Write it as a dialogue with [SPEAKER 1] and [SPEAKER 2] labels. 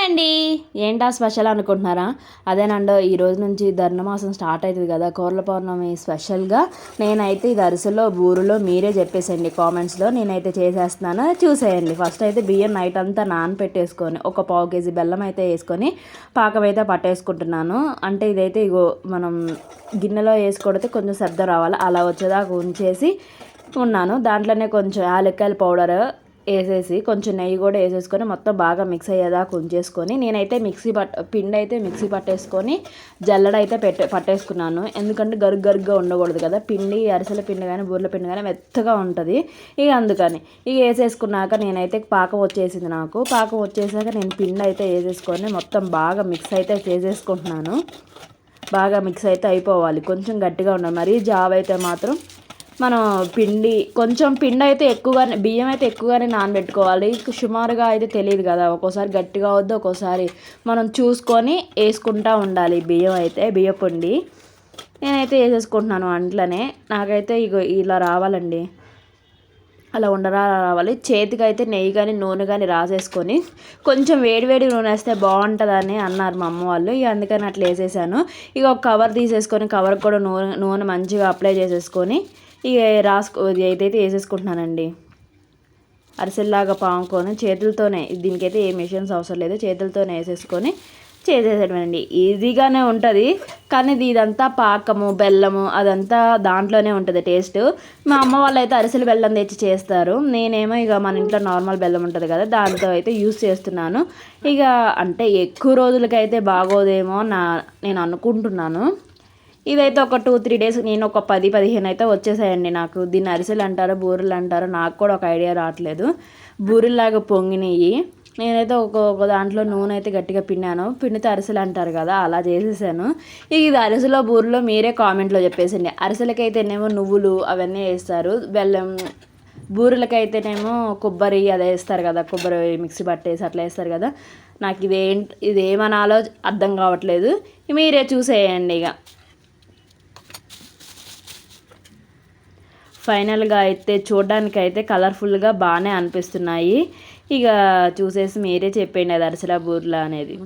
[SPEAKER 1] అండి. ఏంటా స్పెషల్ అనుకుంటున్నారా? అదేనండో ఈ రోజు నుంచి ధనుర్మాసం స్టార్ట్ అవుతుంది కదా, కోర్ల పౌర్ణమి స్పెషల్గా నేనైతే ఇది అరిసెలో బూరులో మీరే చెప్పేసేయండి కామెంట్స్లో. నేనైతే చేసేస్తున్నాను, చూసేయండి. ఫస్ట్ అయితే బియ్యం నైట్ అంతా నానపెట్టేసుకొని ఒక పావు కేజీ బెల్లం అయితే వేసుకొని పాకం అయితే పట్టేసుకుంటున్నాను. అంటే ఇదైతే ఇగో మనం గిన్నెలో వేసుకొడితే కొంచెం శబ్దం రావాలి, అలా వచ్చేదాకా ఉంచేసి ఉన్నాను. దాంట్లోనే కొంచెం యాలక్కాయల పౌడర్ వేసేసి కొంచెం నెయ్యి కూడా వేసేసుకొని మొత్తం బాగా మిక్స్ అయ్యేదాకా ఉంచేసుకొని నేనైతే పిండి అయితే మిక్సీ పట్టేసుకొని జల్లెడ అయితే పట్టేసుకున్నాను. ఎందుకంటే గరుగ్గా ఉండకూడదు కదా, పిండి అరిసెల పిండి కానీ బూరెల పిండి కానీ మెత్తగా ఉంటుంది. ఇక అందుకని ఇక వేసేసుకున్నాక నేనైతే పాకం వచ్చేసింది. నాకు పాకం వచ్చేసాక నేను పిండి అయితే వేసేసుకొని మొత్తం బాగా మిక్స్ అయితే చేసేసుకుంటున్నాను. బాగా మిక్స్ అయితే అయిపోవాలి, కొంచెం గట్టిగా ఉండాలి. మరీ జావ్ అయితే మాత్రం మనం కొంచెం పిండి అయితే ఎక్కువగానే, బియ్యం అయితే ఎక్కువగానే నానబెట్టుకోవాలి. సుమారుగా అయితే తెలియదు కదా, ఒక్కోసారి గట్టిగా వద్దు, ఒక్కోసారి మనం చూసుకొని వేసుకుంటూ ఉండాలి. బియ్యం పిండి నేనైతే వేసేసుకుంటున్నాను అంట్లోనే. నాకైతే ఇలా రావాలండి, అలా రావాలి. చేతికి అయితే నెయ్యి కానీ నూనె కానీ రాసేసుకొని కొంచెం వేడివేడి నూనె వేస్తే బాగుంటుందని అన్నారు మా అమ్మ వాళ్ళు. ఇక అందుకని అట్లా వేసేసాను. ఇక ఒక కవర్ తీసేసుకొని కవర్కి కూడా నూనె మంచిగా అప్లై చేసేసుకొని ఇక ఏదైతే వేసేసుకుంటున్నానండి. అరిసెల్లాగా పాముకొని చేతులతోనే, దీనికైతే ఏ మిషన్స్ అవసరం లేదు, చేతులతోనే వేసేసుకొని చేసేసేటండి. ఈజీగానే ఉంటుంది, కానీ ఇదంతా పాకము బెల్లము అదంతా దాంట్లోనే ఉంటుంది టేస్ట్. మా అమ్మ వాళ్ళు అయితే అరిసెలు బెల్లం తెచ్చి చేస్తారు, నేనేమో ఇక మన ఇంట్లో నార్మల్ బెల్లం ఉంటుంది కదా, దాంతో అయితే యూస్ చేస్తున్నాను. ఇక అంటే ఎక్కువ రోజులకైతే బాగోదేమో నేను అనుకుంటున్నాను. ఇదైతే ఒక 2-3 డేస్, నేను ఒక 10-15 అయితే వచ్చేసాయండి నాకు. దీన్ని అరిసెలు అంటారో బూరెలు అంటారో నాకు కూడా ఒక ఐడియా రావట్లేదు. బూరెల్లాగా పొంగినాయి. నేనైతే ఒక దాంట్లో నూనె అయితే గట్టిగా పిండితే అరిసెలు అంటారు కదా, అలా చేసేసాను. ఇది అరిసెలో బూరెలో మీరే కామెంట్లో చెప్పేసండి. అరిసెలకైతేనేమో నువ్వులు అవన్నీ వేస్తారు, బెల్లం బూరెలకైతేనేమో కొబ్బరి అది వేస్తారు కదా, కొబ్బరి మిక్సీ పట్టేసి అట్లా వేస్తారు కదా. నాకు ఇదేమనాలో అర్థం కావట్లేదు, మీరే చూసేయండి. ఇక ఫైనల్గా అయితే చూడడానికి అయితే కలర్ఫుల్గా బాగానే అనిపిస్తున్నాయి. ఇక చూసేసి మీరే చెప్పండి అది అరిసెల బూరెలా అనేది.